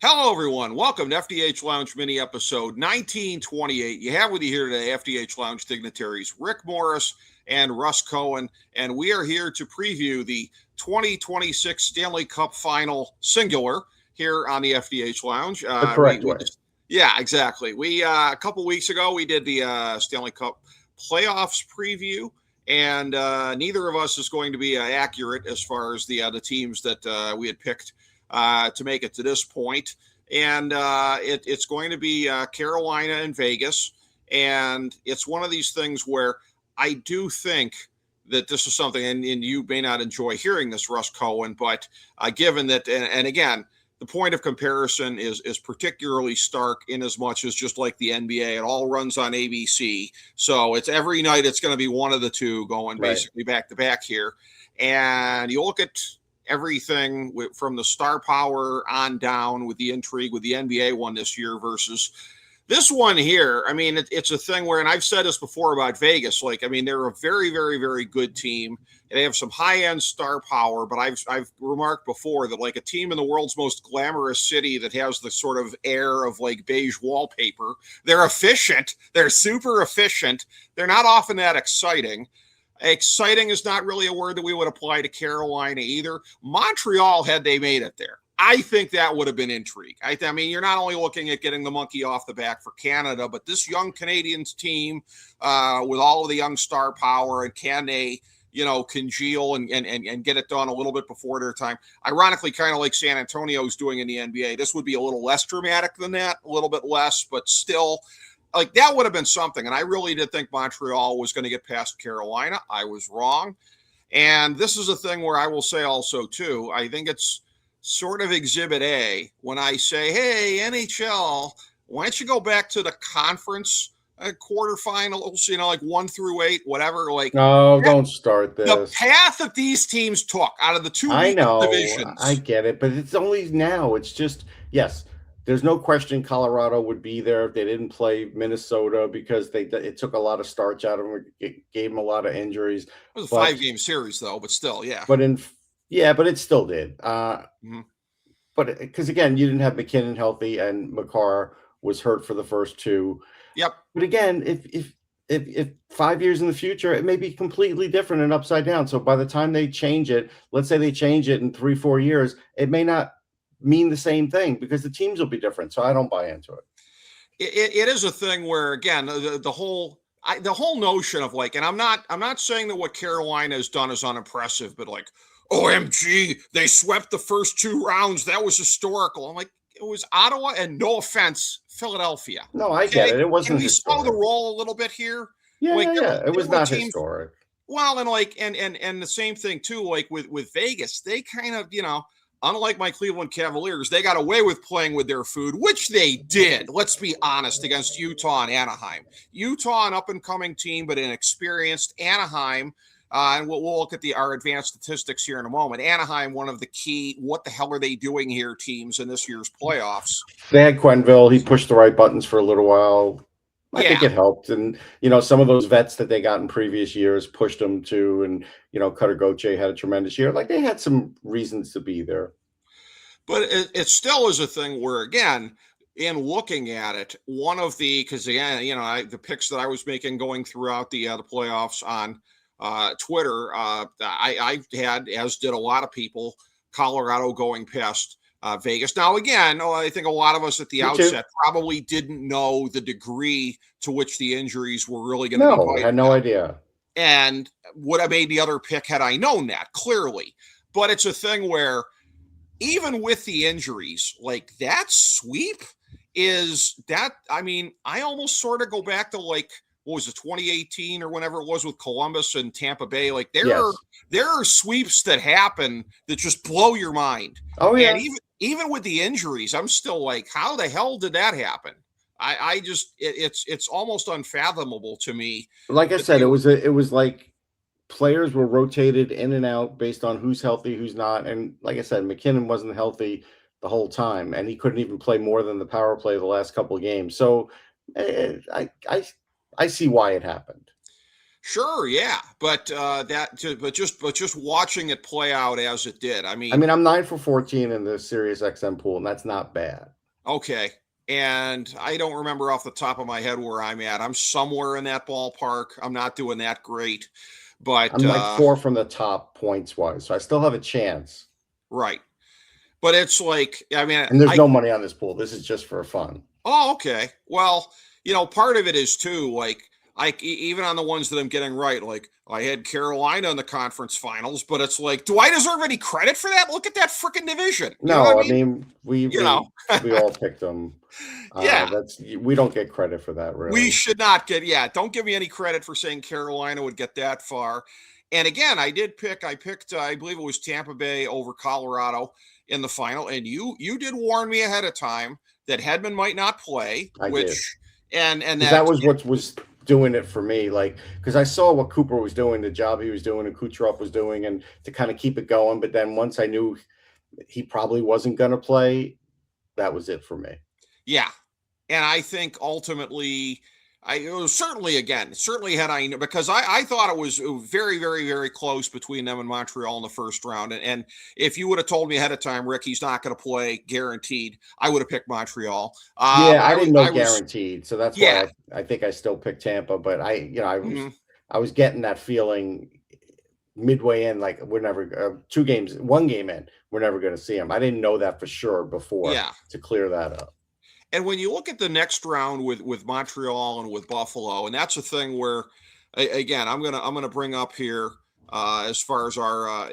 Hello, everyone. Welcome to FDH Lounge mini episode 1928. You have with you here today FDH Lounge dignitaries Rick Morris and Russ Cohen, and we are here to preview the 2026 Stanley Cup Final singular here on the FDH Lounge. The correct way. Yeah, exactly. We a couple weeks ago we did the Stanley Cup playoffs preview, and neither of us is going to be accurate as far as the teams that we had picked to make it to this point. And it's going to be Carolina and Vegas. And it's one of these things where I do think that this is something, and you may not enjoy hearing this, Russ Cohen, but given that, and again, the point of comparison is particularly stark in as much as just like the NBA, it all runs on ABC. So it's every night it's going to be one of the two going basically back to back here. And you look at everything from the star power on down with the intrigue with the NBA one this year versus this one here. I mean, it's a thing where, and I've said this before about Vegas, like, I mean, they're a very, very, very good team. And they have some high-end star power, but I've remarked before that like a team in the world's most glamorous city that has the sort of air of like beige wallpaper, they're efficient. They're super efficient. They're not often that exciting. Exciting is not really a word that we would apply to Carolina either. Montreal, had they made it there, I think that would have been intrigue. I mean, you're not only looking at getting the monkey off the back for Canada, but this young Canadians team with all of the young star power, and can they, congeal and get it done a little bit before their time? Ironically, kind of like San Antonio's doing in the NBA. This would be a little less dramatic than that, a little bit less, but still, like, that would have been something. And I really did think Montreal was going to get past Carolina. I was wrong. And this is a thing where I will say also, too, I think it's sort of Exhibit A when I say, hey, NHL, why don't you go back to the conference quarterfinals, like 1 through 8, whatever. Like, no, don't start this. The path that these teams took out of the two divisions. I get it, but it's only now. It's just, yes, there's no question Colorado would be there if they didn't play Minnesota because it took a lot of starch out of them. It gave them a lot of injuries. It was a 5-game series, though, but still, yeah. But it still did. But because, again, you didn't have McKinnon healthy and Makar was hurt for the first two. Yep. But again, if 5 years in the future, it may be completely different and upside down. So by the time they change it, let's say they change it in 3-4 years, it may not mean the same thing because the teams will be different. So I don't buy into it. It is a thing where, again, the whole notion of like, and I'm not saying that what Carolina has done is unimpressive, but like, OMG, they swept the first 2 rounds. That was historical. I'm like, it was Ottawa, and no offense, Philadelphia. No, I get it. It wasn't. Can we slow the roll a little bit here? Yeah, It was not historic. Well, and like, and the same thing too, like with Vegas, they kind of, unlike my Cleveland Cavaliers, they got away with playing with their food, which they did. Let's be honest, against Utah and Anaheim. Utah, an up-and-coming team, but inexperienced. Anaheim, and we'll look at our advanced statistics here in a moment. Anaheim, one of the key, what the hell are they doing here teams in this year's playoffs. They had Quenneville. He pushed the right buttons for a little while. I think it helped. And, some of those vets that they got in previous years pushed them to, and, Cutter Gauthier had a tremendous year. Like, they had some reasons to be there. But it still is a thing where, again, in looking at it, because again, the picks that I was making going throughout the playoffs on Twitter, I had, as did a lot of people, Colorado going past Vegas. Now, again, I think a lot of us at the outset probably didn't know the degree to which the injuries were really going to be. No, I had no idea. And would have made the other pick had I known that, clearly. But it's a thing where even with the injuries, like that sweep is that, I mean, I almost sort of go back to like, what was it, 2018 or whenever it was with Columbus and Tampa Bay. Like there are sweeps that happen that just blow your mind. Oh yeah. And even with the injuries, I'm still like, how the hell did that happen? I just, it's almost unfathomable to me. Like I said, it was like players were rotated in and out based on who's healthy, who's not. And like I said, McKinnon wasn't healthy the whole time, and he couldn't even play more than the power play the last couple of games. So I see why it happened. Sure, yeah, but just watching it play out as it did. I mean, I'm 9 for 14 in the Sirius XM pool, and that's not bad. okay, and I don't remember off the top of my head where I'm at. I'm somewhere in that ballpark. I'm not doing that great, but I'm like 4 from the top points wise, so I still have a chance. right. But it's like, I mean, And there's no money on this pool. This is just for fun. oh, okay. Well, part of it is too, like, even on the ones that I'm getting right, like I had Carolina in the conference finals, but it's like, do I deserve any credit for that? Look at that freaking division. You know what No, I I mean? mean we all picked them. Yeah. We don't get credit for that, We really. should not get, yeah, don't give me any credit for saying Carolina would get that far. And again, I picked, I believe it was Tampa Bay over Colorado in the final. And you did warn me ahead of time that Hedman might not play, I did. and That was what was doing it for me. Like, because I saw what Cooper was doing, the job he was doing, and Kucherov was doing, and to kind of keep it going. But then once I knew he probably wasn't going to play, that was it for me. yeah. And I think ultimately, it was certainly had I know, because I thought it was very, very, very close between them and Montreal in the first round. And if you would have told me ahead of time, Rick, he's not going to play guaranteed, I would have picked Montreal. Yeah, I didn't know guaranteed, so that's yeah. why I think I still picked Tampa. But Mm-hmm. I was getting that feeling midway in, like we're never 1 game in, we're never going to see him. I didn't know that for sure before to clear that up. And when you look at the next round with Montreal and with Buffalo, and that's a thing where, again, I'm gonna bring up here as far as our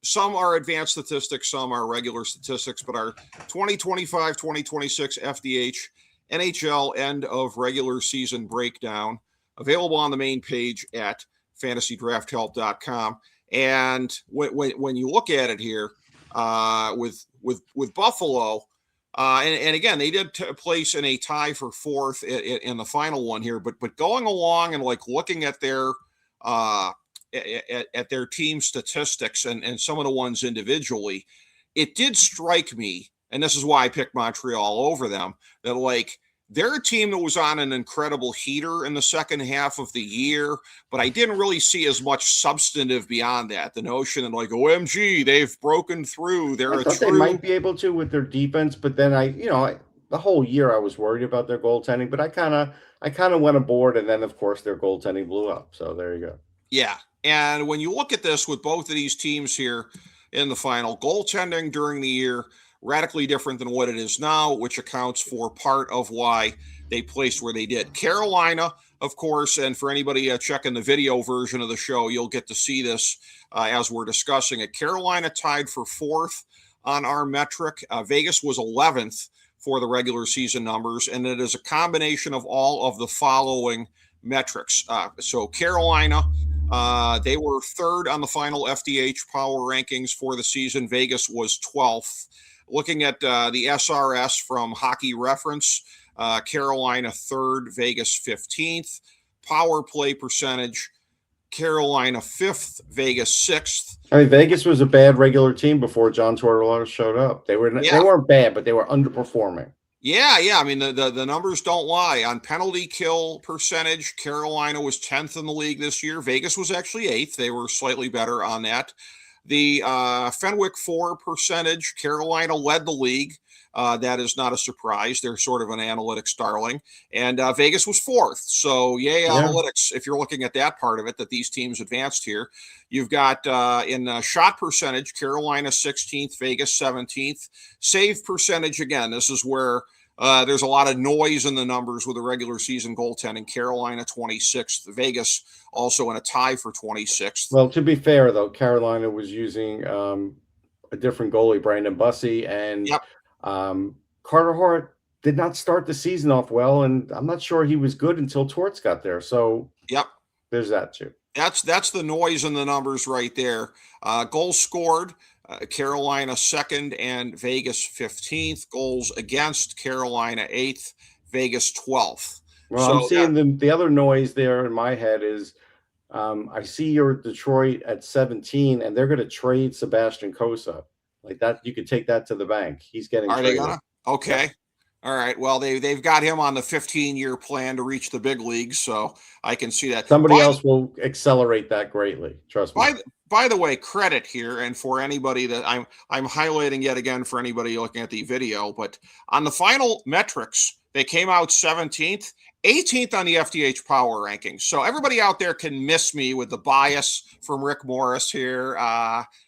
some are advanced statistics, some are regular statistics, but our 2025-2026 FDH NHL end of regular season breakdown available on the main page at fantasydrafthelp.com. And when you look at it here with Buffalo. And again, they did place in a tie for fourth in the final one here, but going along and like looking at their team statistics and some of the ones individually, it did strike me, and this is why I picked Montreal over them, that like they're a team that was on an incredible heater in the second half of the year, but I didn't really see as much substantive beyond that. The notion that like, OMG, they've broken through. I thought they might be able to with their defense, but then the whole year I was worried about their goaltending, but I kind of went aboard, and then of course their goaltending blew up. So there you go. Yeah, and when you look at this with both of these teams here in the final, goaltending during the year radically different than what it is now, which accounts for part of why they placed where they did. Carolina, of course, and for anybody checking the video version of the show, you'll get to see this as we're discussing it. Carolina tied for fourth on our metric. Vegas was 11th for the regular season numbers, and it is a combination of all of the following metrics. So Carolina, they were third on the final FDH power rankings for the season. Vegas was 12th. Looking at the SRS from Hockey Reference, Carolina third, Vegas 15th. Power play percentage, Carolina fifth, Vegas sixth. I mean, Vegas was a bad regular team before John Tortorella showed up. They weren't bad, but they were underperforming. Yeah. I mean, the numbers don't lie. On penalty kill percentage, Carolina was 10th in the league this year. Vegas was actually 8th. They were slightly better on that. The Fenwick 4 percentage, Carolina led the league. That is not a surprise. They're sort of an analytics darling. And Vegas was 4th. So, analytics, if you're looking at that part of it, that these teams advanced here. You've got in shot percentage, Carolina 16th, Vegas 17th. Save percentage, again, this is where there's a lot of noise in the numbers with the regular season goaltending. Carolina 26th, Vegas also in a tie for 26th. Well, to be fair, though, Carolina was using a different goalie, Brandon Bussey, and Carter Hart did not start the season off well, and I'm not sure he was good until Torts got there. So there's that too. That's the noise in the numbers right there. Goals scored, Carolina 2nd and Vegas 15th. Goals against, Carolina 8th, Vegas 12th. Well, so I'm seeing the other noise there in my head is I see your Detroit at 17, and they're going to trade Sebastian Kosa. Like that, you could take that to the bank. He's getting traded. They gonna? Okay. All right. Well, they've got him on the 15-year plan to reach the big leagues, so I can see that. Somebody else will accelerate that greatly. Trust me. By the way, credit here, and for anybody that I'm highlighting yet again for anybody looking at the video, but on the final metrics, they came out 17th, 18th on the FDH power rankings. So everybody out there can miss me with the bias from Rick Morris here.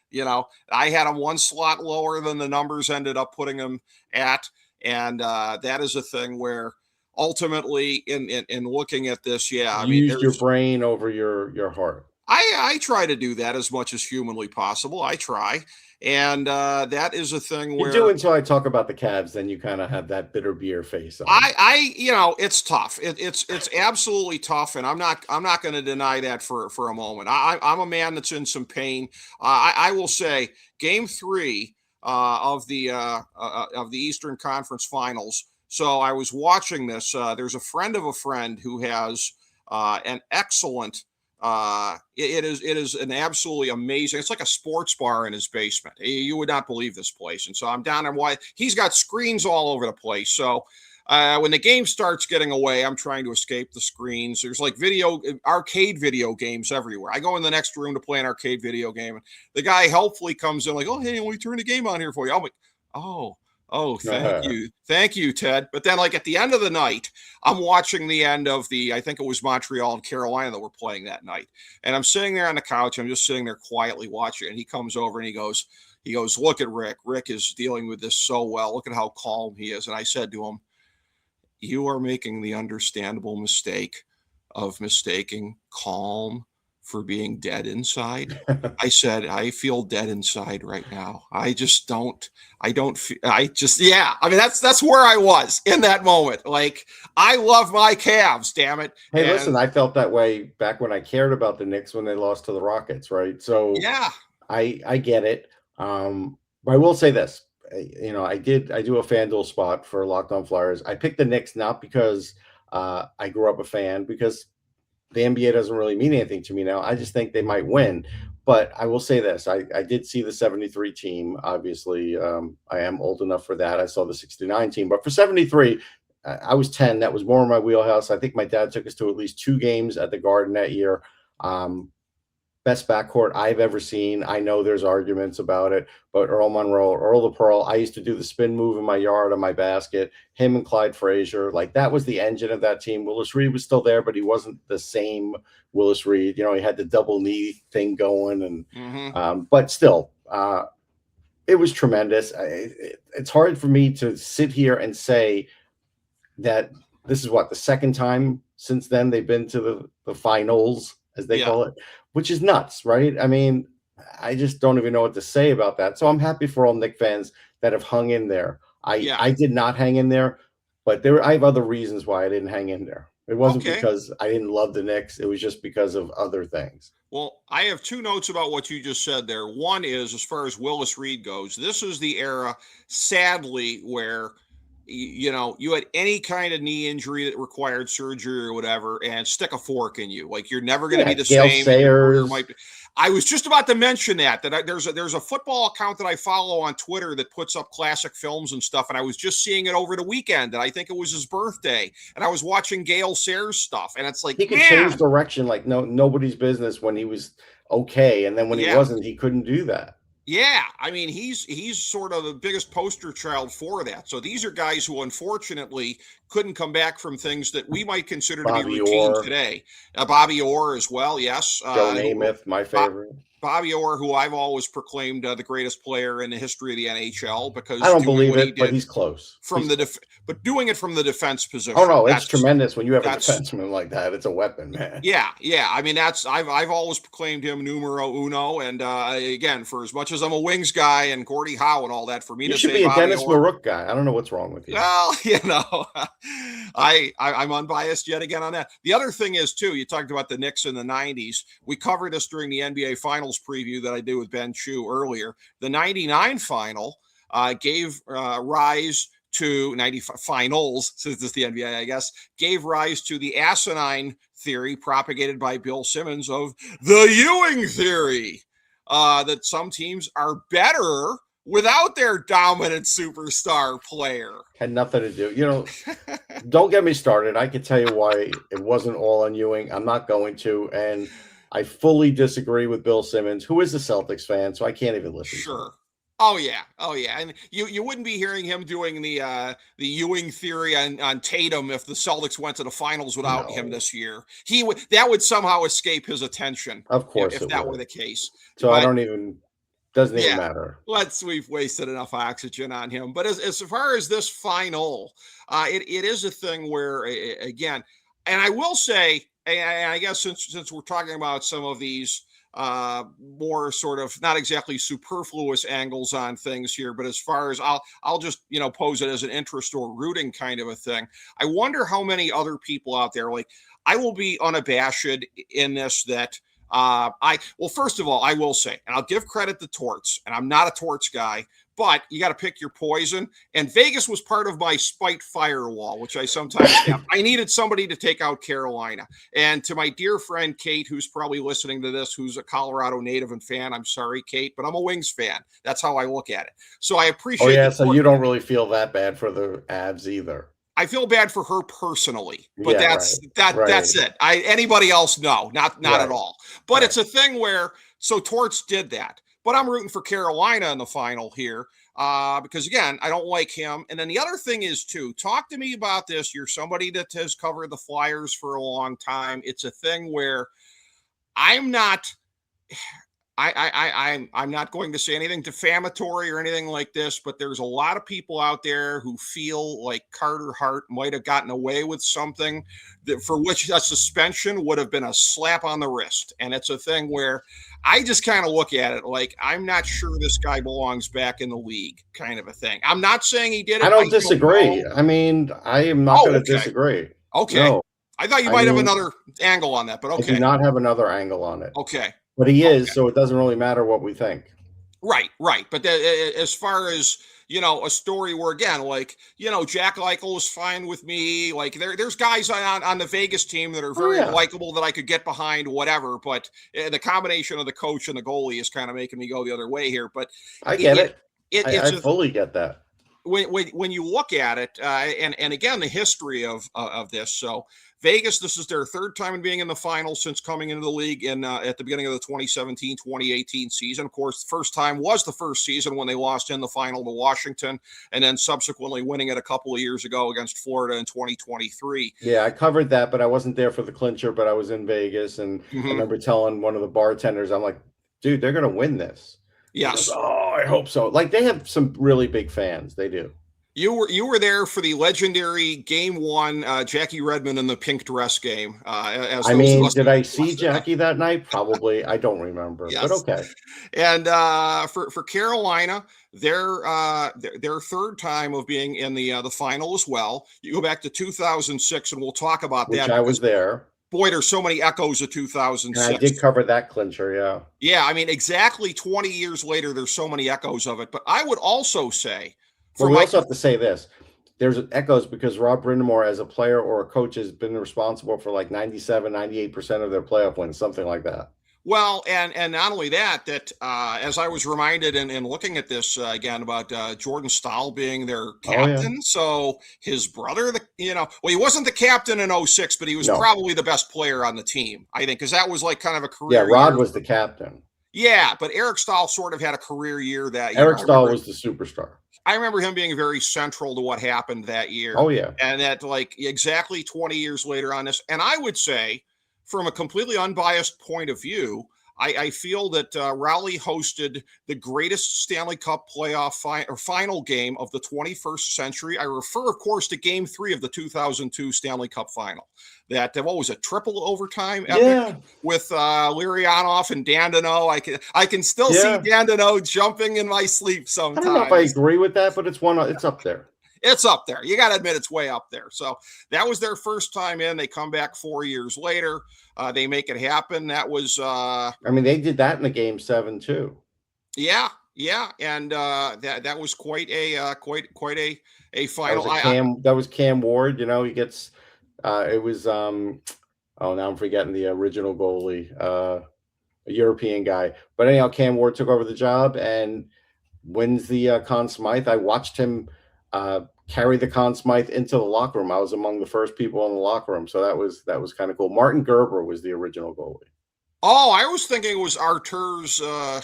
You know, I had him one slot lower than the numbers ended up putting him at, and that is a thing where ultimately in looking at this, yeah, I mean, use your brain over your heart. I try to do that as much as humanly possible. I try. And that is a thing where you do until I talk about the Cavs, then you kind of have that bitter beer face on. you know, it's tough. It's absolutely tough, and I'm not going to deny that for a moment. I'm a man that's in some pain. I will say, Game 3 of the Eastern Conference Finals. So I was watching this. There's a friend of a friend who has an excellent. It is an absolutely amazing. It's like a sports bar in his basement. You would not believe this place. And so I'm down and why he's got screens all over the place. So when the game starts getting away, I'm trying to escape the screens. There's like arcade video games everywhere. I go in the next room to play an arcade video game. And the guy helpfully comes in like, oh, hey, we turn the game on here for you. I'm like, oh, thank you, Ted. But then, like at the end of the night, I'm watching the end of I think it was Montreal and Carolina that were playing that night, and I'm sitting there on the couch. I'm just sitting there quietly watching, and he comes over and he goes, look at Rick. Rick is dealing with this so well. Look at how calm he is. And I said to him, you are making the understandable mistake of mistaking calm for being dead inside. I said, I feel dead inside right now. I just yeah. I mean, that's where I was in that moment. Like, I love my Cavs, damn it. Hey, listen, I felt that way back when I cared about the Knicks when they lost to the Rockets, right? So yeah, I get it. But I will say this, you know, I do a FanDuel spot for Locked On Flyers. I picked the Knicks not because I grew up a fan, because the NBA doesn't really mean anything to me now. I just think they might win. But I will say this. I did see the 73 team. Obviously, I am old enough for that. I saw the 69 team. But for 73, I was 10. That was more in my wheelhouse. I think my dad took us to at least 2 games at the Garden that year. Best backcourt I've ever seen. I know there's arguments about it, but Earl Monroe, Earl the Pearl, I used to do the spin move in my yard on my basket. Him and Clyde Frazier, like that was the engine of that team. Willis Reed was still there, but he wasn't the same Willis Reed. You know, he had the double knee thing going, and but still, it was tremendous. It's hard for me to sit here and say that this is the second time since then they've been to the finals, as they call it, which is nuts, right? I mean, I just don't even know what to say about that. So I'm happy for all Knicks fans that have hung in there. I did not hang in there, but I have other reasons why I didn't hang in there. It wasn't because I didn't love the Knicks. It was just because of other things. Well, I have 2 notes about what you just said there. One is, as far as Willis Reed goes, this is the era, sadly, where you know, you had any kind of knee injury that required surgery or whatever, and stick a fork in you. Like, you're never going to be the same. I was just about to mention that there's a football account that I follow on Twitter that puts up classic films and stuff, and I was just seeing it over the weekend, and I think it was his birthday, and I was watching Gale Sayers stuff, and it's like, he could change direction like nobody's business when he was okay, and then when he wasn't, he couldn't do that. Yeah, I mean, he's sort of the biggest poster child for that. So these are guys who unfortunately couldn't come back from things that we might consider to be routine today. Bobby Orr as well, yes. Joe Namath, my favorite. Bobby Orr, who I've always proclaimed the greatest player in the history of the NHL, because I don't believe it, but he's close. But doing it from the defense position. Oh no, it's tremendous when you have a defenseman like that. It's a weapon, man. Yeah. I mean, I've always proclaimed him numero uno. And again, for as much as I'm a wings guy and Gordie Howe and all that, for me you should be a Dennis Maruk guy. I don't know what's wrong with you. Well, you know, I'm unbiased yet again on that. The other thing is too, you talked about the Knicks in the 90s. We covered this during the NBA Finals preview that I did with Ben Chu earlier. The 99 final gave rise to 95 finals, since it's the NBA, I guess, gave rise to the asinine theory propagated by Bill Simmons of the Ewing theory, that some teams are better without their dominant superstar player. Had nothing to do. Don't get me started. I can tell you why it wasn't all on Ewing. I'm not going to. And I fully disagree with Bill Simmons, who is a Celtics fan, so I can't even listen to him. Sure. Oh yeah, and you wouldn't be hearing him doing the Ewing theory on Tatum if the Celtics went to the finals without him this year. That would somehow escape his attention. Of course, if that were the case. So but, doesn't even matter. We've wasted enough oxygen on him. But as far as this final, it is a thing where again, and I will say, and I guess since we're talking about some of these more sort of not exactly superfluous angles on things here, but as far as I'll just pose it as an interest or rooting kind of a thing. I wonder how many other people out there, like, I will be unabashed in this that first of all, I will say, and I'll give credit to Torts, and I'm not a Torts guy, but you got to pick your poison. And Vegas was part of my spite firewall, which I sometimes have. I needed somebody to take out Carolina. And to my dear friend Kate, who's probably listening to this, who's a Colorado native and fan, I'm sorry, Kate, but I'm a Wings fan. That's how I look at it. So I appreciate. Oh yeah, so you don't really feel that bad for the Avs either. I feel bad for her personally, but that's it. Anybody else, no, not at all. But it's a thing where Torts did that. But I'm rooting for Carolina in the final here because, again, I don't like him. And then the other thing is, too, talk to me about this. You're somebody that has covered the Flyers for a long time. It's a thing where I'm not going to say anything defamatory or anything like this, but there's a lot of people out there who feel like Carter Hart might have gotten away with something for which a suspension would have been a slap on the wrist. And it's a thing where I just kind of look at it like, I'm not sure this guy belongs back in the league, kind of a thing. I'm not saying he did it. I don't disagree. I mean, I am not going to disagree. Okay. No. I thought you might have another angle on that, but okay. I do not have another angle on it. Okay. But he is, so it doesn't really matter what we think. Right. But as far as, a story where, again, like, Jack Eichel is fine with me. Like, there's guys on the Vegas team that are very likable that I could get behind, whatever. But the combination of the coach and the goalie is kind of making me go the other way here. But I get it. I fully get that. When you look at it, and again, the history of this. So Vegas, this is their third time in being in the final since coming into the league at the beginning of the 2017-2018 season. Of course, the first time was the first season when they lost in the final to Washington, and then subsequently winning it a couple of years ago against Florida in 2023. Yeah, I covered that, but I wasn't there for the clincher, but I was in Vegas, and I remember telling one of the bartenders, I'm like, dude, they're going to win this. Yes. Goes, I hope so. Like, they have some really big fans. They do. You were there for the legendary Game 1 Jackie Redmond in the pink dress game. Did I see Jackie that night? Probably. I don't remember. Yes. But okay. And for Carolina, their third time of being in the final as well. You go back to 2006, and we'll talk about that. I was there. Boy, there's so many echoes of 2006. And I did cover that clincher, yeah. Yeah, I mean, exactly 20 years later, there's so many echoes of it. But I would also say... we also have to say this. There's echoes because Rob Brindamore, as a player or a coach, has been responsible for like 97, 98% of their playoff wins, something like that. Well, and not only that, as I was reminded in looking at this again about Jordan Stahl being their captain. So his brother, he wasn't the captain in 06, but he was probably the best player on the team, I think, because that was like kind of a career. Yeah, Rod was the captain. Yeah, but Eric Stahl sort of had a career year that year. Eric Stahl was the superstar. I remember him being very central to what happened that year. Oh, yeah. And that, like, exactly 20 years later on this. And I would say, from a completely unbiased point of view, I feel that Raleigh hosted the greatest Stanley Cup playoff final game of the 21st century. I refer, of course, to Game 3 of the 2002 Stanley Cup Final. That what was a triple overtime epic with Larionov and Dandino. I can still see Dandino jumping in my sleep sometimes. I don't know if I agree with that, but it's up there. It's up there. You got to admit it's way up there. So that was their first time in. They come back 4 years later. They make it happen. That was. They did that in the Game 7 too. Yeah, and that was quite a final. That was Cam Ward. He gets. It was. Now I'm forgetting the original goalie, a European guy. But anyhow, Cam Ward took over the job, and wins the Conn Smythe. I watched him carry the Conn Smythe into the locker room. I was among the first people in the locker room, so that was kind of cool. Martin Gerber was the original goalie. Oh, I was thinking it was Artur's. No,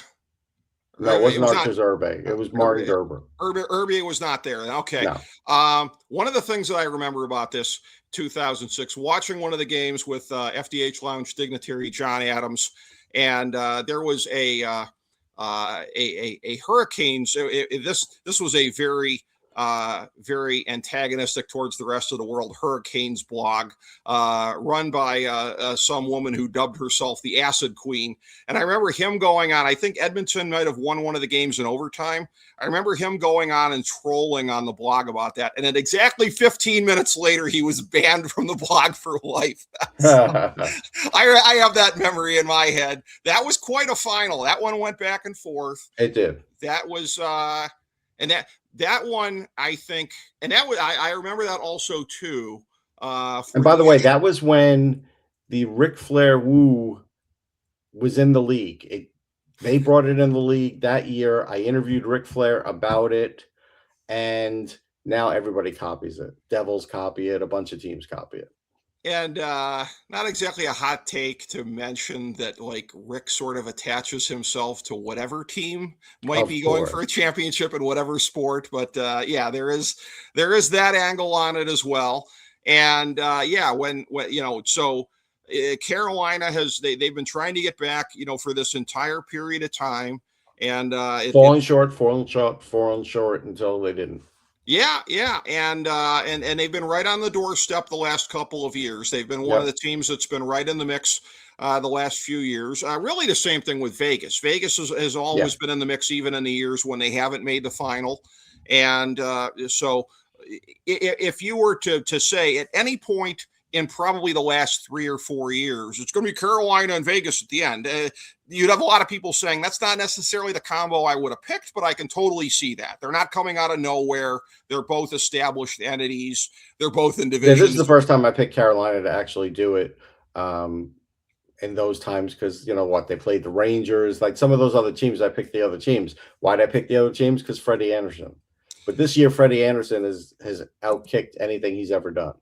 it It wasn't was not. Arthur's Urbe. It was Martin Gerber. Irby was not there. Okay. No. One of the things that I remember about this 2006, watching one of the games with FDH Lounge Dignitary John Adams, and there was a hurricane. So this was a very antagonistic towards the rest of the world Hurricanes blog, run by some woman who dubbed herself the Acid Queen. And I remember him going on, I think Edmonton might have won one of the games in overtime. I remember him going on and trolling on the blog about that. And then exactly 15 minutes later, he was banned from the blog for life. So, I have that memory in my head. That was quite a final. That one went back and forth. It did. That was, and that one, I think, and that was, I remember that also too. And by the way, that was when the Ric Flair Woo was in the league. They brought it in the league that year. I interviewed Ric Flair about it, and now everybody copies it. Devils copy it. A bunch of teams copy it. And not exactly a hot take to mention that, like, Rick sort of attaches himself to whatever team might be going for a championship in whatever sport. But yeah, there is that angle on it as well. And yeah, when you know, so Carolina they've been trying to get back, you know, for this entire period of time, and falling short until they didn't. Yeah, and they've been right on the doorstep the last couple of years. They've been one of the teams that's been right in the mix the last few years. Really, the same thing with Vegas. Vegas has always been in the mix, even in the years when they haven't made the final. And so, if you were to say at any point in probably the last 3 or 4 years, it's going to be Carolina and Vegas at the end. You'd have a lot of people saying that's not necessarily the combo I would have picked, but I can totally see that. They're not coming out of nowhere. They're both established entities. They're both in divisions. Yeah, this is the first time I picked Carolina to actually do it in those times because, you know what, they played the Rangers. Like some of those other teams, I picked the other teams. Why did I pick the other teams? Because Freddie Anderson. But this year, Freddie Anderson has outkicked anything he's ever done.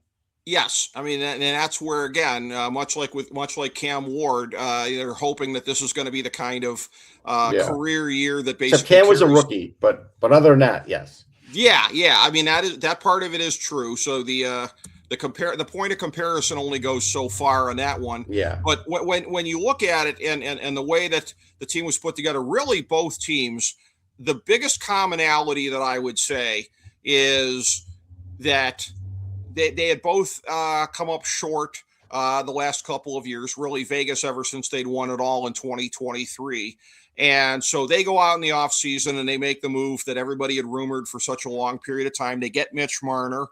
Yes, I mean, and that's where again, much like Cam Ward, they're hoping that this is going to be the kind of career year that basically. Except Cam was a rookie, but other than that, yes. Yeah. I mean, that part of it is true. So the point of comparison only goes so far on that one. Yeah. But when you look at it and the way that the team was put together, really both teams, the biggest commonality that I would say is that they had both come up short the last couple of years, really Vegas ever since they'd won it all in 2023. And so they go out in the offseason and they make the move that everybody had rumored for such a long period of time. They get Mitch Marner,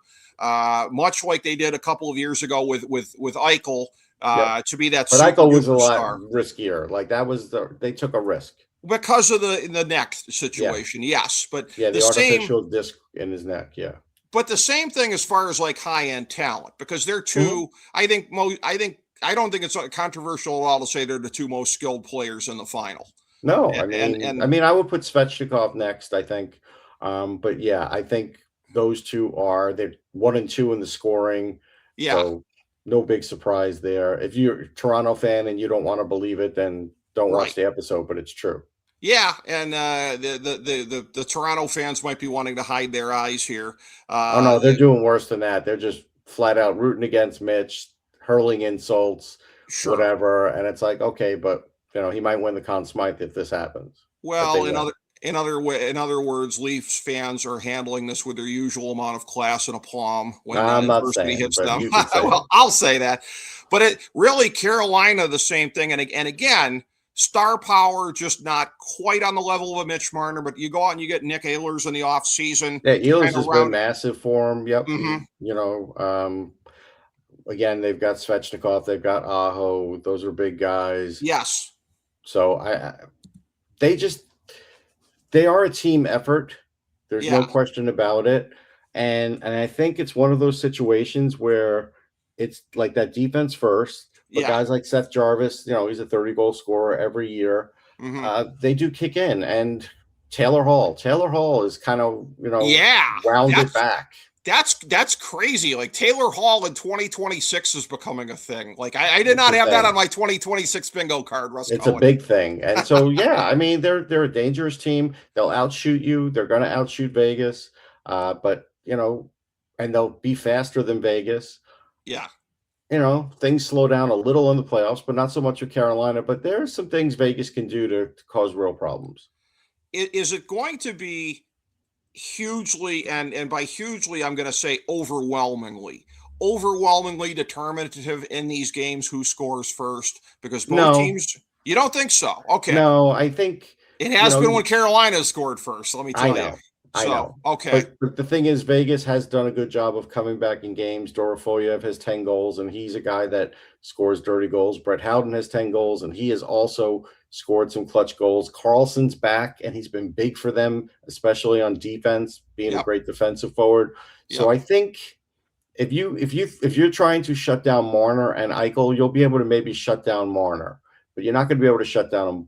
much like they did a couple of years ago with Eichel to be that. But Eichel was a lot riskier. Like they took a risk. Because of the neck situation, yes. But the artificial disc in his neck, But the same thing as far as like high end talent, because they're two. Mm-hmm. I don't think it's controversial at all to say they're the two most skilled players in the final. No, I mean, I would put Svechnikov next. I think, but yeah, I think those two they're 1 and 2 in the scoring. Yeah, so no big surprise there. If you're a Toronto fan and you don't want to believe it, then don't watch the episode. But it's true. Yeah, and the Toronto fans might be wanting to hide their eyes here. Oh no, they're doing worse than that. They're just flat out rooting against Mitch, hurling insults, whatever. And it's like, okay, but you know he might win the Conn Smythe if this happens. Well, in other words, Leafs fans are handling this with their usual amount of class and aplomb when adversity hits them. Well, I'll say that, but it really Carolina the same thing, and again. Star power, just not quite on the level of a Mitch Marner, but you go out and you get Nick Ehlers in the offseason. Yeah, Ehlers has been massive for him. Yep. Mm-hmm. You know, again, they've got Svechnikov, they've got Aho. Those are big guys. Yes. So they are a team effort. There's no question about it. And I think it's one of those situations where it's like that defense first. But guys like Seth Jarvis, you know, he's a 30-goal scorer every year. Mm-hmm. They do kick in. And Taylor Hall is kind of, Yeah, rounded back. That's crazy. Like Taylor Hall in 2026 is becoming a thing. Like I did not have that on my 2026 bingo card, Russ Cohen. It's a big thing. And so, yeah, I mean, they're a dangerous team. They'll outshoot you. They're going to outshoot Vegas. But, and they'll be faster than Vegas. Yeah. Things slow down a little in the playoffs, but not so much with Carolina. But there are some things Vegas can do to cause real problems. Is it going to be hugely, and by hugely, I'm going to say overwhelmingly determinative in these games who scores first? Because both teams, you don't think so? Okay. No, I think it has been when Carolina scored first. Let me tell you. I know. Okay. But the thing is, Vegas has done a good job of coming back in games. Dorofoyev has 10 goals, and he's a guy that scores dirty goals. Brett Howden has 10 goals, and he has also scored some clutch goals. Carlson's back, and he's been big for them, especially on defense, being a great defensive forward. So I think if you're trying to shut down Marner and Eichel, you'll be able to maybe shut down Marner, but you're not going to be able to shut down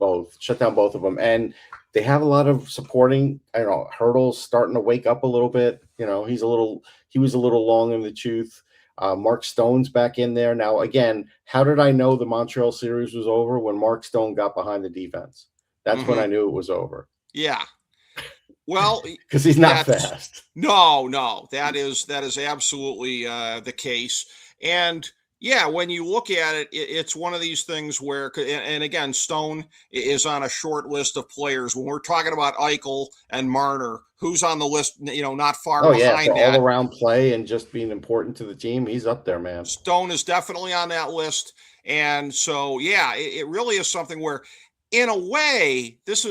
both of them. And they have a lot of supporting. Hurdle's starting to wake up a little bit. He was a little long in the tooth. Mark Stone's back in there now. Again, how did I know the Montreal series was over? When Mark Stone got behind the defense, that's when I knew it was over. Yeah. Well, because he's not fast. No, that is absolutely the case. And yeah, when you look at it, it's one of these things where, and again, Stone is on a short list of players. When we're talking about Eichel and Marner, who's on the list, not far behind for that. all-around play and just being important to the team, he's up there, man. Stone is definitely on that list. And so, yeah, it really is something where, in a way, this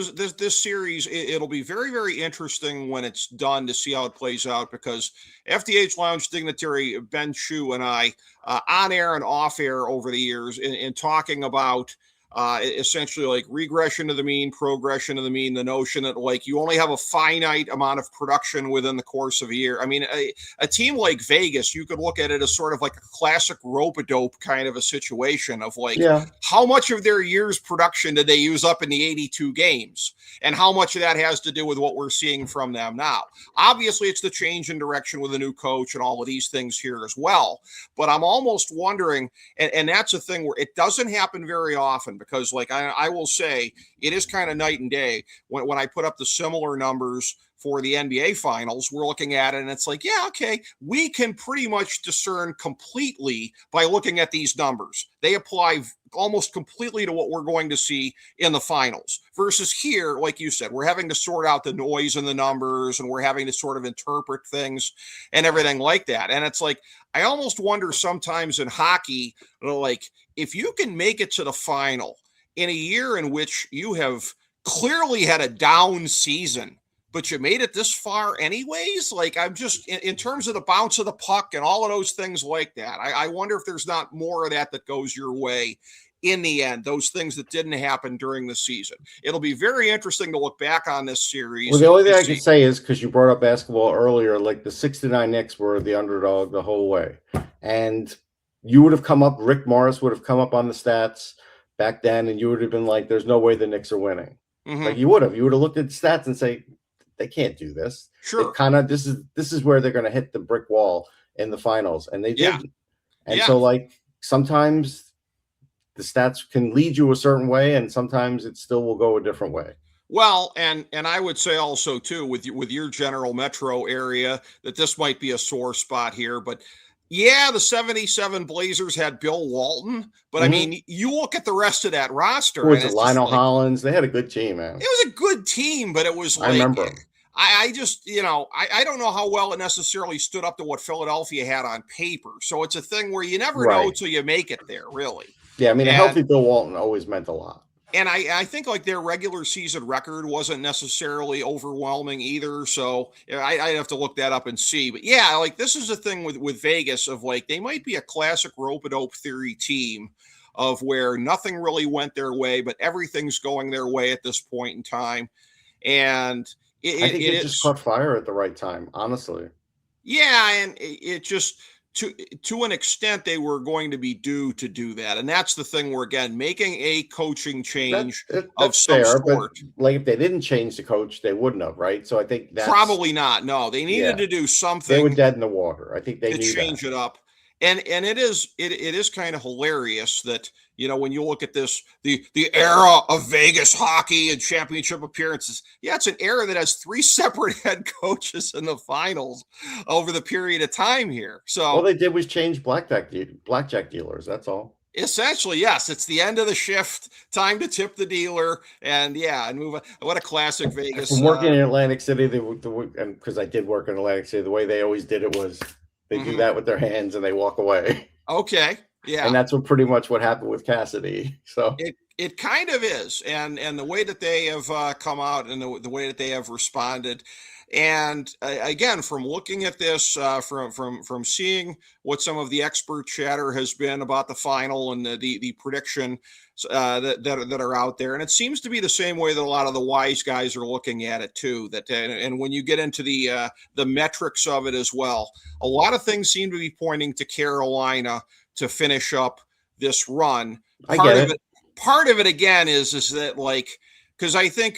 series, it'll be very, very interesting when it's done to see how it plays out, because FDH Lounge Dignitary, Ben Chu, and I, on air and off air over the years, in talking about essentially like regression to the mean, progression to the mean, the notion that like you only have a finite amount of production within the course of a year. I mean, a team like Vegas, you could look at it as sort of like a classic rope-a-dope kind of a situation of like, how much of their year's production did they use up in the 82 games? And how much of that has to do with what we're seeing from them now? Obviously, it's the change in direction with a new coach and all of these things here as well. But I'm almost wondering, and that's a thing where it doesn't happen very often, because like I will say, it is kind of night and day when I put up the similar numbers for the NBA finals. We're looking at it and it's like, yeah, okay, we can pretty much discern completely by looking at these numbers. They apply almost completely to what we're going to see in the finals, versus here, like you said, we're having to sort out the noise in the numbers, and we're having to sort of interpret things and everything like that. And it's like, I almost wonder sometimes in hockey, like if you can make it to the final in a year in which you have clearly had a down season, but you made it this far anyways. Like, I'm just, in terms of the bounce of the puck and all of those things like that, I wonder if there's not more of that goes your way in the end, those things that didn't happen during the season. It'll be very interesting to look back on this series. Well, the only thing I can say is, because you brought up basketball earlier, like the 6-9 Knicks were the underdog the whole way. And you would have come up, Rick Morris would have come up on the stats back then, and you would have been like, there's no way the Knicks are winning. Like you would have looked at the stats and say, they can't do this. Sure. Kind of, this is where they're going to hit the brick wall in the finals, and they did. And so, like, sometimes the stats can lead you a certain way, and sometimes it still will go a different way. Well, and I would say also too, with your general metro area, that this might be a sore spot here, but yeah, the 77 Blazers had Bill Walton, but I mean, you look at the rest of that roster. Was it Lionel Hollins? They had a good team, man. It was a good team, but it was like, I remember. I just, I don't know how well it necessarily stood up to what Philadelphia had on paper. So it's a thing where you never know until you make it there, really. Yeah, I mean, a healthy Bill Walton always meant a lot. And I think like their regular season record wasn't necessarily overwhelming either. So I'd have to look that up and see. But yeah, like this is the thing with Vegas of like, they might be a classic rope-a-dope theory team of where nothing really went their way, but everything's going their way at this point in time. And I think it just caught fire at the right time, honestly. Yeah, and it just, to an extent, they were going to be due to do that, and that's the thing. Where again, making a coaching change of That's some fair, but sort. like if they didn't change the coach, they wouldn't have, right? So I think that's Probably not. No, they needed to do they were something dead in the water. I think they to knew that. change it up. And it is kind of hilarious that, when you look at this, the era of Vegas hockey and championship appearances, it's an era that has 3 separate head coaches in the finals over the period of time here. So all they did was change blackjack dealers. That's all. essentially, yes, it's the end of the shift, time to tip the dealer, and move on. What a classic Vegas. From working in Atlantic City, and because I did work in Atlantic City, the way they always did it was they do that with their hands and they walk away. Okay. Yeah. And that's pretty much what happened with Cassidy. So it kind of is. And the way that they have come out and the way that they have responded. And again, from looking at this, from seeing what some of the expert chatter has been about the final and the prediction that are out there, and it seems to be the same way that a lot of the wise guys are looking at it too. And when you get into the metrics of it as well, a lot of things seem to be pointing to Carolina to finish up this run. Part of it again is that because I think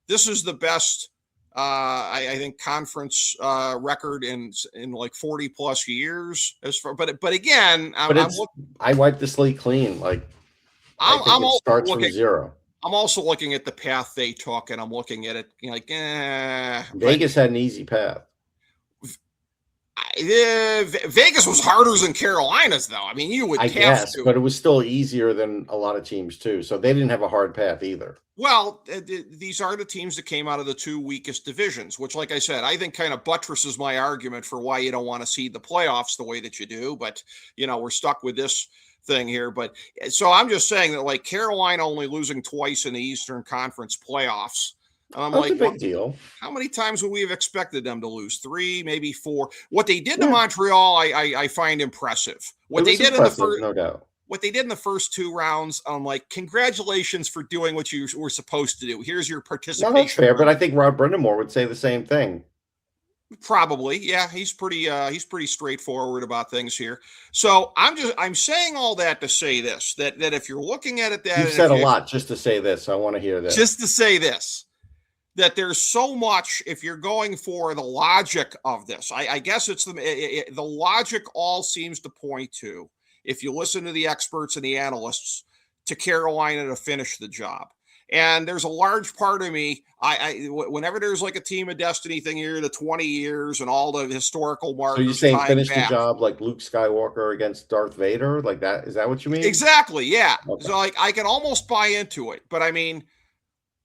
this is the best. I think conference record in like 40 plus years but again, I wiped the slate clean. I think it starts from zero. I'm also looking at the path they took, and I'm looking at it Vegas had an easy path. Vegas was harder than Carolina's, though. I mean, you would have to, but it was still easier than a lot of teams too. So they didn't have a hard path either. Well, these are the teams that came out of the 2 weakest divisions, which, like I said, I think kind of buttresses my argument for why you don't want to seed the playoffs the way that you do. But, we're stuck with this thing here. But so I'm just saying that Carolina only losing twice in the Eastern Conference playoffs. And I'm That's a big deal. How many times would we have expected them to lose? 3, maybe 4. What they did to Montreal, I find impressive. What they did in the first, no doubt. What they did in the first 2 rounds, I'm like, congratulations for doing what you were supposed to do. Here's your participation. No, that's fair, but I think Rob Brindamore would say the same thing. Probably, yeah. He's pretty straightforward about things here. So I'm saying all that to say this: that if you're looking at it, you've said a lot just to say this. I want to hear this. Just to say this. That there's so much, if you're going for the logic of this, I guess it's the logic all seems to point to, if you listen to the experts and the analysts, to Carolina to finish the job. And there's a large part of me, whenever there's a team of destiny thing here, the 20 years and all the historical markers. So you're saying finish the job like Luke Skywalker against Darth Vader? Like that? Is that what you mean? Exactly, yeah. Okay. So I can almost buy into it. But I mean,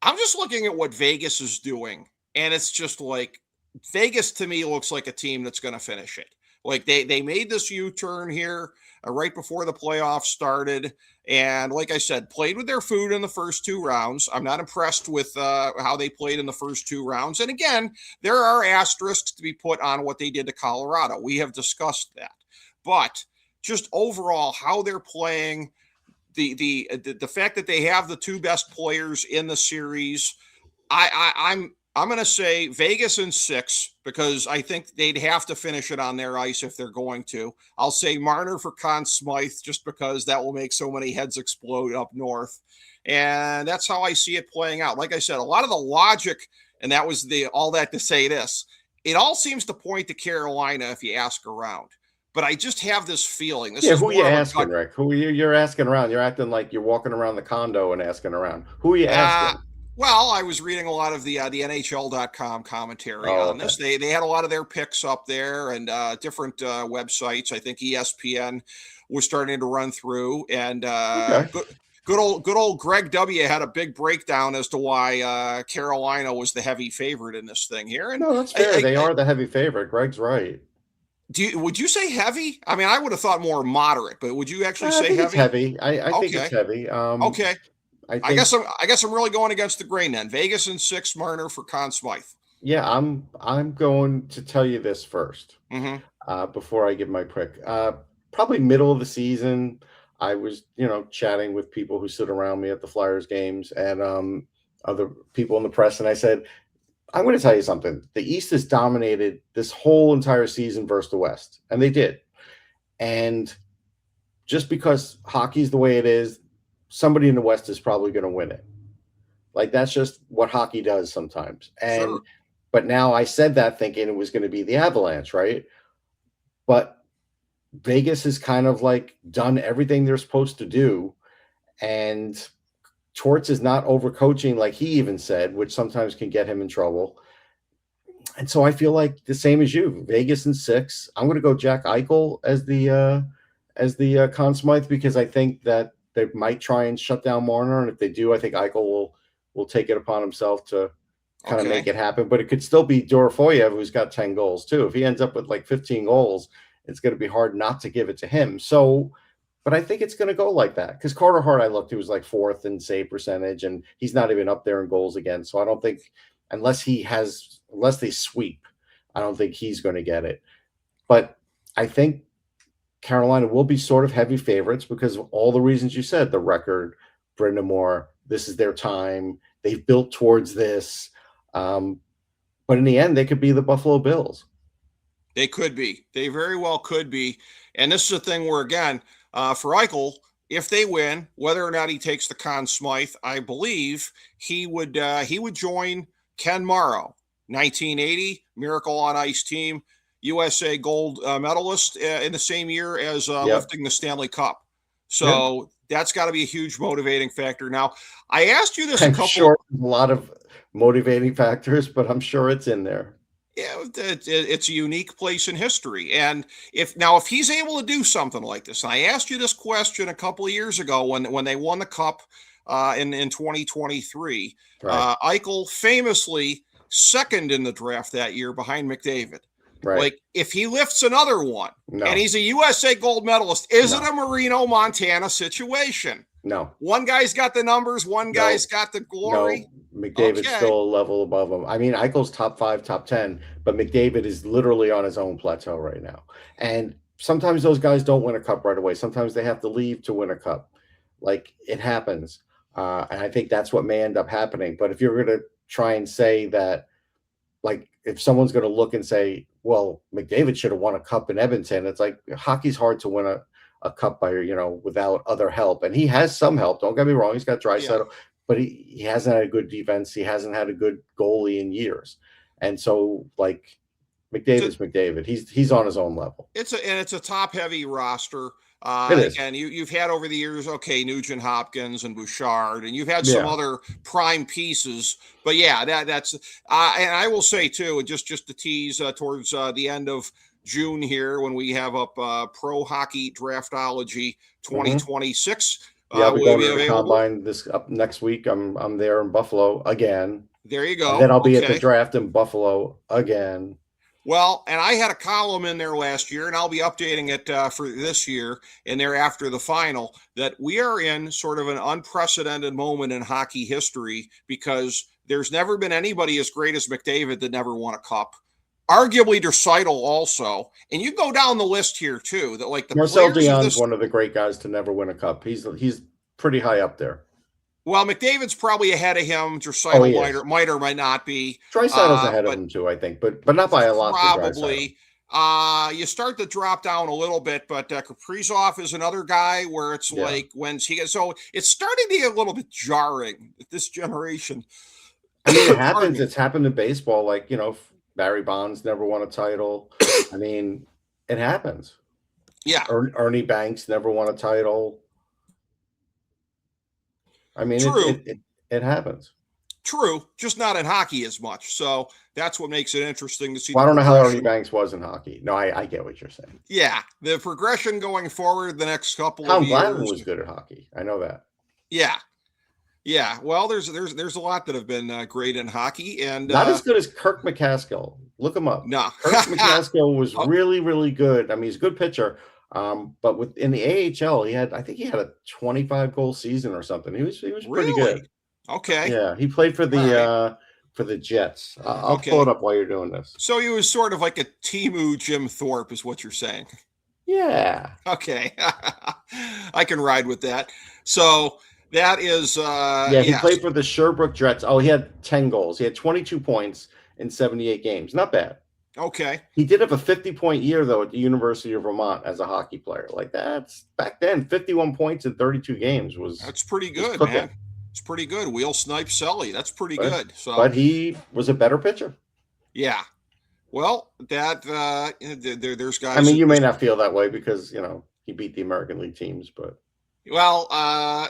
I'm just looking at what Vegas is doing, and it's just Vegas to me looks like a team that's going to finish it. They made this U-turn here right before the playoffs started, and like I said, played with their food in the first 2 rounds. I'm not impressed with how they played in the first 2 rounds. And again, there are asterisks to be put on what they did to Colorado. We have discussed that. But just overall, how they're playing, the fact that they have the 2 best players in the series, I'm going to say Vegas in 6 because I think they'd have to finish it on their ice if they're going to. I'll say Marner for Conn Smythe just because that will make so many heads explode up north. And that's how I see it playing out. Like I said, a lot of the logic, and that was all that to say this, it all seems to point to Carolina if you ask around. But I just have this feeling. Who are you asking, Rick? Who you're asking around? You're acting like you're walking around the condo and asking around. Who are you asking? Well, I was reading a lot of the NHL.com commentary on this. They had a lot of their picks up there and different websites. I think ESPN was starting to run through. And good old Greg W. had a big breakdown as to why Carolina was the heavy favorite in this thing here. And no, that's fair. They are the heavy favorite. Greg's right. Would you say heavy? I mean, I would have thought more moderate, but would you actually say heavy? It's heavy. I think it's heavy. Okay. I guess I'm really going against the grain then. Vegas in 6, Marner for Conn Smythe. Yeah, I'm going to tell you this first before I give my pick. Probably middle of the season, I was chatting with people who sit around me at the Flyers games and other people in the press, and I said, I'm going to tell you something. The East has dominated this whole entire season versus the West, and they did. And just because hockey's the way it is, somebody in the West is probably going to win it. Like, that's just what hockey does sometimes. Sure. But now I said that thinking it was going to be the Avalanche, right? But Vegas has kind of like done everything they're supposed to do. And Torts is not overcoaching, like he even said, which sometimes can get him in trouble. And so I feel like the same as you, Vegas in 6. I'm going to go Jack Eichel as the Conn Smythe, because I think that they might try and shut down Marner, and if they do, I think Eichel will take it upon himself to kind of make it happen. But it could still be Dorofoyev, who's got 10 goals too. If he ends up with like 15 goals, it's going to be hard not to give it to him. So, but I think it's going to go like that, because Carter Hart, I looked, he was like 4th in save percentage, and he's not even up there in goals again. So I don't think, unless they sweep, I don't think he's going to get it. But I think Carolina will be sort of heavy favorites because of all the reasons you said, the record, Brind'Amour, this is their time. They've built towards this. But in the end, they could be the Buffalo Bills. They could be. They very well could be. And this is a thing where, again, for Eichel, if they win, whether or not he takes the Conn Smythe, I believe he would join Ken Morrow, 1980 Miracle on Ice team, USA gold medalist in the same year as lifting the Stanley Cup. So that's got to be a huge motivating factor. Now, I asked you this I'm sure a lot of motivating factors, but I'm sure it's in there. Yeah, it's a unique place in history. And if he's able to do something like this, and I asked you this question a couple of years ago when they won the Cup in 2023, right. Eichel famously second in the draft that year behind McDavid. Right. Like, if he lifts another one and he's a USA gold medalist, is it a Marino, Montana situation? No. One guy's got the numbers, one guy's got the glory. No. McDavid's still a level above him. I mean, Eichel's top 5, top 10, but McDavid is literally on his own plateau right now. And sometimes those guys don't win a cup right away. Sometimes they have to leave to win a cup. Like, it happens. And I think that's what may end up happening. But if you're going to try and say that, like, if someone's going to look and say, well, McDavid should have won a cup in Edmonton, it's like, hockey's hard to win a cup by, without other help. And he has some help. Don't get me wrong. He's got Draisaitl, but he hasn't had a good defense. He hasn't had a good goalie in years. And so, like, McDavid's McDavid. He's on his own level. It's a top heavy roster. It is. And you've had over the years, Nugent Hopkins and Bouchard, and you've had some other prime pieces. But that's and I will say too, just to tease towards the end of June here, when we have up Pro Hockey Draftology 2026. We're going to the combine this up next week. I'm there in Buffalo again. There you go. And then I'll be at the draft in Buffalo again. Well, and I had a column in there last year, and I'll be updating it for this year and there after the final, that we are in sort of an unprecedented moment in hockey history, because there's never been anybody as great as McDavid that never won a cup. Arguably Draisaitl also. And you go down the list here too, that like the Marcel Dionne's one of the great guys to never win a cup. He's pretty high up there. Well, McDavid's probably ahead of him. Draisaitl might or might not be. Draisaitl's ahead of him too, I think, but not by a lot. Probably. You start to drop down a little bit, but Kaprizov is another guy where it's like when he gets, so it's starting to get a little bit jarring at this generation. I mean, it happens. It's happened in baseball. Like, Barry Bonds never won a title. I mean, it happens. Yeah. Ernie Banks never won a title. I mean, it happens. True, just not in hockey as much. So that's what makes it interesting to see. Well, I don't know how Ernie Banks was in hockey. No, I get what you're saying. Yeah, the progression going forward the next couple Tom of years. Glavine was good at hockey. I know that. Yeah. Well, there's a lot that have been great in hockey, and not as good as Kirk McCaskill. Look him up. No, Kirk McCaskill was really, really good. I mean, he's a good pitcher. But in the AHL, I think he had a 25 goal season or something. He was pretty good. Okay. Yeah, he played for the Jets. I'll pull it up while you're doing this. So he was sort of like a Timu Jim Thorpe, is what you're saying. Yeah. Okay. I can ride with that. So that is he played for the Sherbrooke Jets. Oh, he had 10 goals. He had 22 points in 78 games. Not bad. Okay. He did have a 50-point year, though, at the University of Vermont as a hockey player. Like, that's back then, 51 points in 32 games That's pretty was good, cooking. man. It's pretty good. Wheel snipe Selly. That's pretty good. So, but he was a better pitcher. Yeah. Well, that there's guys. I mean, you may not feel that way because he beat the American League teams, but well,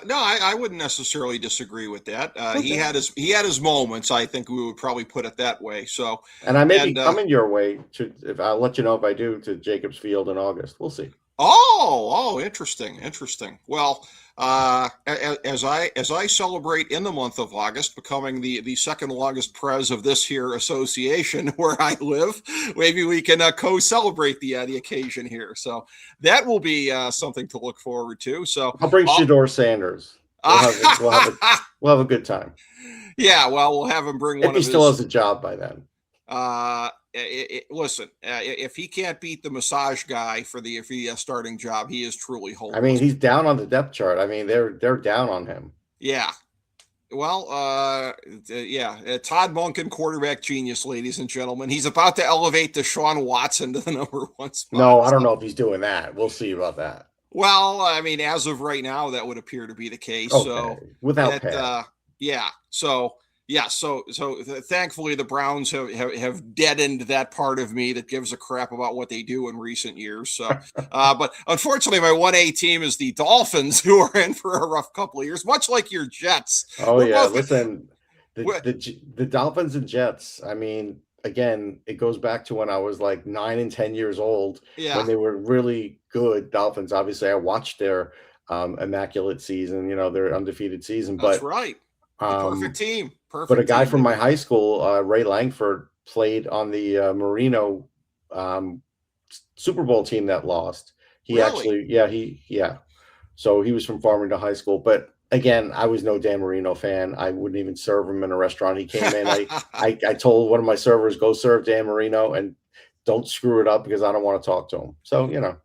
no, I wouldn't necessarily disagree with that. okay. He had his moments. I think we would probably put it that way. So, and I may be coming your way if I'll let you know if I do to Jacobs Field in August. We'll see. Oh, interesting. Well, as I celebrate in the month of August, becoming the second longest prez of this here association where I live, maybe we can co-celebrate the occasion here. So that will be something to look forward to. So I'll bring Shedeur Sanders. We'll have a good time. Yeah, well, we'll have him bring if one. He still has a job by then. Listen, if he can't beat the massage guy for the starting job, he is truly hopeless. I mean, he's down on the depth chart. I mean, they're down on him. Yeah. Well, Todd Monken, quarterback genius, ladies and gentlemen. He's about to elevate Deshaun Watson to the number one spot. No, I don't know if he's doing that. We'll see about that. Well, I mean, as of right now, that would appear to be the case. Okay. So without So thankfully the Browns have deadened that part of me that gives a crap about what they do in recent years. So, but unfortunately, my 1A team is the Dolphins, who are in for a rough couple of years, much like your Jets. Listen, the Dolphins and Jets. I mean, again, it goes back to when I was like 9 and 10 years old, when they were really good. Dolphins. Obviously, I watched their immaculate season. Their undefeated season. That's right. Perfect team. But a guy from my high school, Ray Langford, played on the Marino Super Bowl team that lost. He really? So he was from Farmington High School. But again, I was no Dan Marino fan. I wouldn't even serve him in a restaurant. He came in. I told one of my servers, go serve Dan Marino and don't screw it up because I don't want to talk to him. So,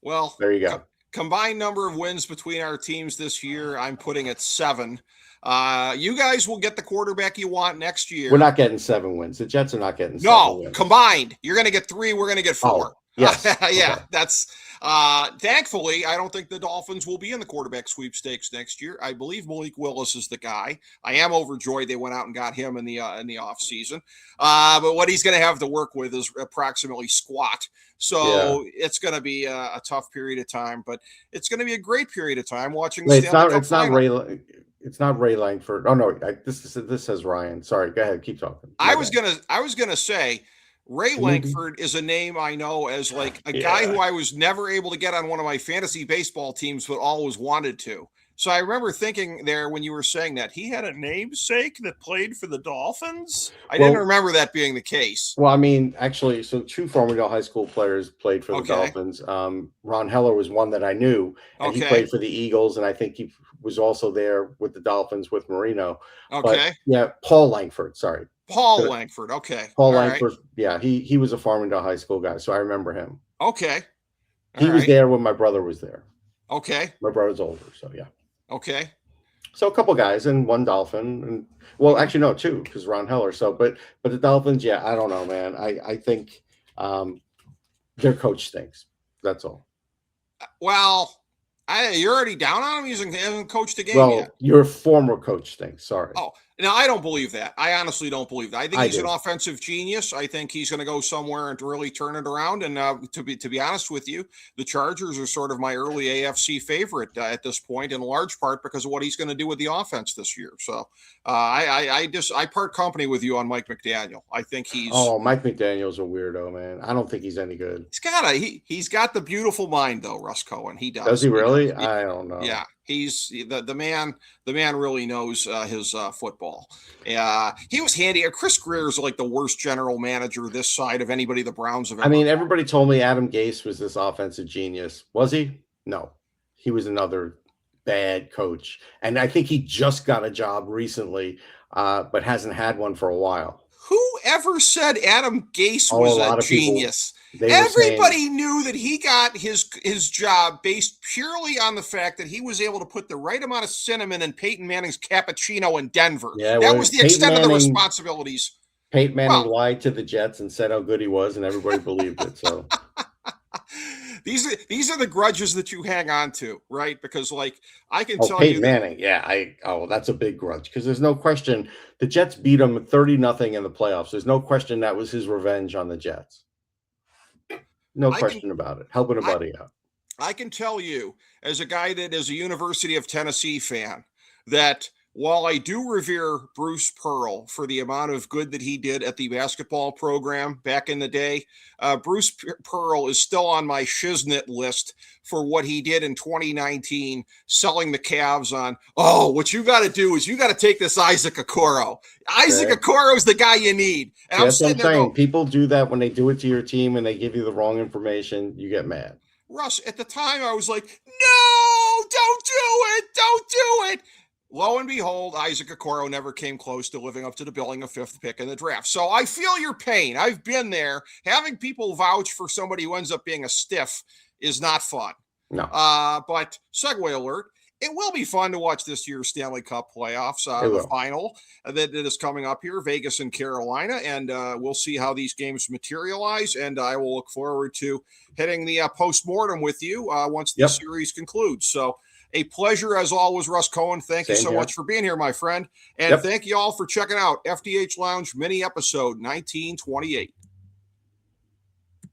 well, there you go. Combined number of wins between our teams this year, I'm putting at 7. You guys will get the quarterback you want next year. We're not getting 7 wins. The Jets are not getting 7 wins. No, combined. You're going to get 3. We're going to get 4. Oh, yes. Yeah. Okay. That's thankfully, I don't think the Dolphins will be in the quarterback sweepstakes next year. I believe Malik Willis is the guy. I am overjoyed they went out and got him in the off season. But what he's going to have to work with is approximately squat. So It's going to be a tough period of time, but it's going to be a great period of time watching. It's not Ray Langford. Oh no, this says Ryan. Sorry, go ahead, keep talking. I was gonna say Ray Langford is a name I know as like a guy who I was never able to get on one of my fantasy baseball teams, but always wanted to. So I remember thinking there when you were saying that he had a namesake that played for the Dolphins. I didn't remember that being the case. Well, I mean, actually, so 2 Farmingdale High School players played for the Dolphins. Ron Heller was one that I knew, and he played for the Eagles, and I think he was also there with the Dolphins with Marino. Okay. But, Paul Langford. Sorry. Paul Langford. Okay. Paul Langford. Right. Yeah, he was a Farmingdale High School guy, so I remember him. Okay. He was there when my brother was there. Okay. My brother's older, so yeah. Okay. So a couple guys and 1 Dolphin, and well, actually no, 2 because Ron Heller. So, but the Dolphins, I don't know, man. I think their coach stinks. That's all. Well, you're already down on him. He hasn't coached a game yet. Your former coach stinks. Sorry. Oh, no, I don't believe that. I honestly don't believe that. I think he's an offensive genius. I think he's going to go somewhere and really turn it around. And to be honest with you, the Chargers are sort of my early AFC favorite at this point, in large part because of what he's going to do with the offense this year. So I part company with you on Mike McDaniel. I think Mike McDaniel's a weirdo, man. I don't think he's any good. He's got the beautiful mind though, Russ Cohen. He does. Does he really? I don't know. Yeah. He's the man. The man really knows his football. He was handy. Chris Greer is like the worst general manager this side of anybody the Browns have ever. I mean, everybody told me Adam Gase was this offensive genius. Was he? No, he was another bad coach. And I think he just got a job recently, but hasn't had one for a while. Whoever said Adam Gase was a genius? Everybody knew that he got his job based purely on the fact that he was able to put the right amount of cinnamon in Peyton Manning's cappuccino in Denver. Yeah, that was the extent of the responsibilities. Peyton Manning Well, lied to the Jets and said how good he was, and everybody believed it. So these are the grudges that you hang on to, right? Because like I can tell you Peyton that Manning, yeah, that's a big grudge because there's no question the Jets beat him 30-0 in the playoffs. There's no question that was his revenge on the Jets. No I can question about it. Helping a I, buddy out. I can tell you, as a guy that is a University of Tennessee fan, that while I do revere Bruce Pearl for the amount of good that he did at the basketball program back in the day, Bruce Pearl is still on my shiznit list for what he did in 2019, selling the Cavs on, oh, what you got to do is you got to take this Isaac Okoro. Isaac Okoro is the guy you need. And See, that's what I'm saying. Going, people do that when they do it to your team and they give you the wrong information. You get mad. Russ, at the time, I was like, no, don't do it. Don't do it. Lo and behold, Isaac Okoro never came close to living up to the billing of 5th pick in the draft. So I feel your pain. I've been there. Having people vouch for somebody who ends up being a stiff is not fun. No. But segue alert. It will be fun to watch this year's Stanley Cup playoffs, the final that is coming up here, Vegas and Carolina, and we'll see how these games materialize. And I will look forward to hitting the postmortem with you once the series concludes. So a pleasure as always, Russ Cohen. Thank you so much for being here, my friend. And thank you all for checking out FDH Lounge mini episode 1928.